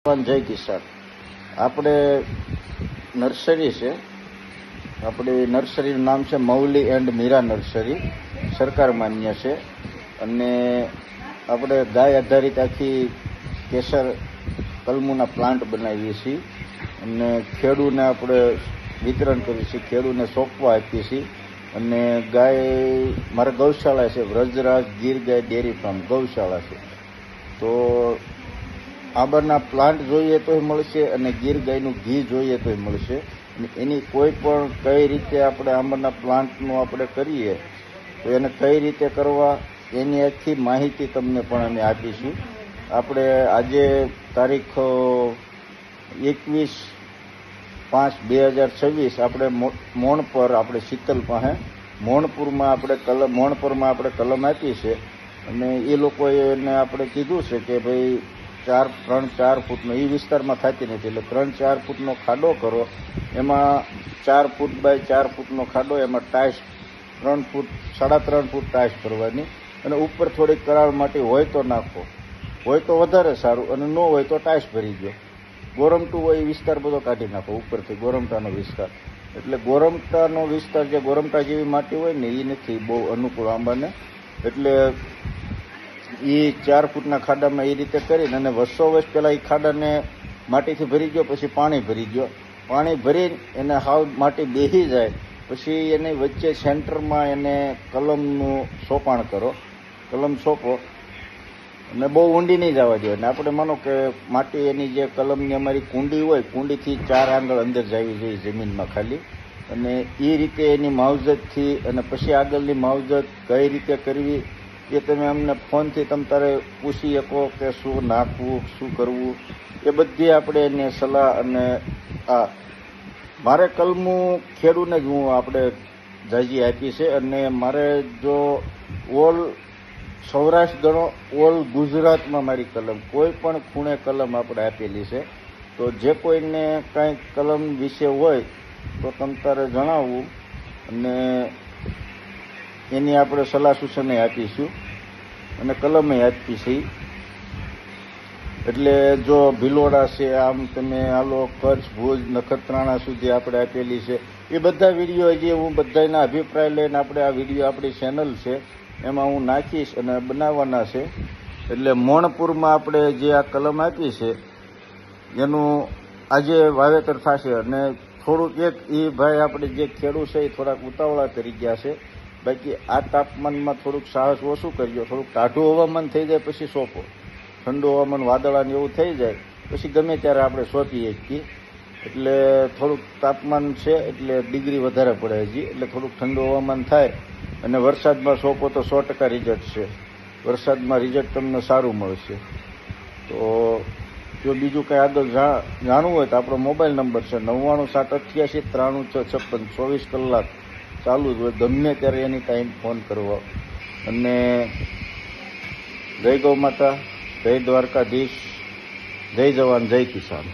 જય કિસાન. આપણે નર્સરી છે, આપણી નર્સરીનું નામ છે મૌલી એન્ડ મીરા નર્સરી, સરકાર માન્ય છે. અને આપણે ગાય આધારિત આખી કેસર કલમુના પ્લાન્ટ બનાવીએ છીએ અને ખેડૂને આપણે વિતરણ કરીએ છીએ, ખેડૂને સોંપવા આપીએ છીએ. અને ગાય મારા ગૌશાળા છે, વ્રજરાજ ગીર ગાય ડેરી ફાર્મ ગૌશાળા છે. તો આંબાના પ્લાન્ટ જોઈએ તોય મળશે અને ગીર ગાયનું ઘી જોઈએ તોય મળશે. અને એની કોઈ પણ કઈ રીતે આપણે આંબાના પ્લાન્ટનું આપણે કરીએ તો એને કઈ રીતે કરવા એની આખી માહિતી તમને પણ અમે આપીશું. આપણે આજે તારીખ 21/5/2026 આપણે મોણપર, આપણે શીતલ પાસે મોણપુરમાં આપણે કલમ આપી છે. અને એ લોકોએ એને આપણે કીધું છે કે ભાઈ 3-4 ફૂટનો, એ વિસ્તારમાં થતી નથી, એટલે 3-4 ફૂટનો ખાડો કરો, એમાં 4 ફૂટ બાય 4 ફૂટનો ખાડો, એમાં ટાઈસ 3 ફૂટ 3.5 ફૂટ ટાઈસ ભરવાની. અને ઉપર થોડીક કરાળ માટી હોય તો નાખો, હોય તો વધારે સારું, અને ન હોય તો ટાઈસ ભરી દો. ગોરમટું હોય એ વિસ્તાર બધો કાઢી નાખો ઉપરથી, ગોરમટાનો વિસ્તાર. એટલે ગોરમટાનો વિસ્તાર, જે ગોરમટા જેવી માટી હોય ને એ નથી બહુ અનુકૂળ આંબાને. એટલે એ 4 ફૂટના ખાડામાં એ રીતે કરીને અને વર્ષોવર્ષ પહેલાં એ ખાડાને માટીથી ભરી ગયો, પછી પાણી ભરી ગયો. પાણી ભરીને એને હાવ માટી બેસી જાય પછી એની વચ્ચે સેન્ટરમાં એને કલમનું સોપાણ કરો, કલમ સોંપો. અને બહુ ઊંડી નહીં જવા દો. અને આપણે માનો કે માટી એની જે કલમની અમારી કુંડી હોય, કુંડીથી 4 આંગળ અંદર જવી જોઈએ જમીનમાં ખાલી. અને એ રીતે એની માવજતથી અને પછી આગળની માવજત કઈ રીતે કરવી એ તમે અમને ફોનથી તમ તારે પૂછી શકો કે શું નાખવું, શું કરવું, એ બધી આપણે એને સલાહ. અને આ મારે કલમું ખેડૂને જ હું આપણે જાજી આપી છે. અને મારે જો ઓલ સૌરાષ્ટ્ર ગણો, ઓલ ગુજરાતમાં મારી કલમ કોઈ પણ ખૂણે કલમ આપણે આપેલી છે. તો જે કોઈને કાંઈ કલમ વિશે હોય તો તમ તારે જણાવવું અને એની આપણે સલાહ સૂચન આપીશું અને કલમે આપી છે. એટલે જો ભિલોડા છે, આમ તમે હાલો કચ્છ, ભુજ, નખત્રાણા સુધી આપણે આપેલી છે. એ બધા વિડીયો હજી હું બધાના અભિપ્રાય લઈને આપણે આ વિડીયો આપણી ચેનલ છે એમાં હું નાખીશ અને બનાવવાના છે. એટલે મોણપુરમાં આપણે જે આ કલમ આપી છે એનું આજે વાવેતર થશે. અને થોડુંક એ ભાઈ આપણે જે ખેડૂત છે એ થોડાક ઉતાવળા કરી ગયા છે. બાકી આ તાપમાનમાં થોડુંક સાહસ ઓછું કરજો. થોડુંક ટાઢું હવામાન થઈ જાય પછી સોંપો. ઠંડુ હવામાન, વાદળાને એવું થઈ જાય પછી ગમે ત્યારે આપણે સોંપીએ છીએ. એટલે થોડુંક તાપમાન છે એટલે ડિગ્રી વધારે પડે હજી. એટલે થોડુંક ઠંડુ હવામાન થાય અને વરસાદમાં સોંપો તો 100% રિઝલ્ટ છે. વરસાદમાં રિઝલ્ટ તમને સારું મળશે. તો જો બીજું કંઈ આગળ જાણવું હોય તો આપણો મોબાઈલ નંબર છે 9978839656, 24 કલાક ચાલુ જ હોય, ગમે ત્યારે એની ટાઈમ ફોન કરવો. અને જય ગૌ માતા, જય દ્વારકાધીશ, જય જવાન, જય કિસાન.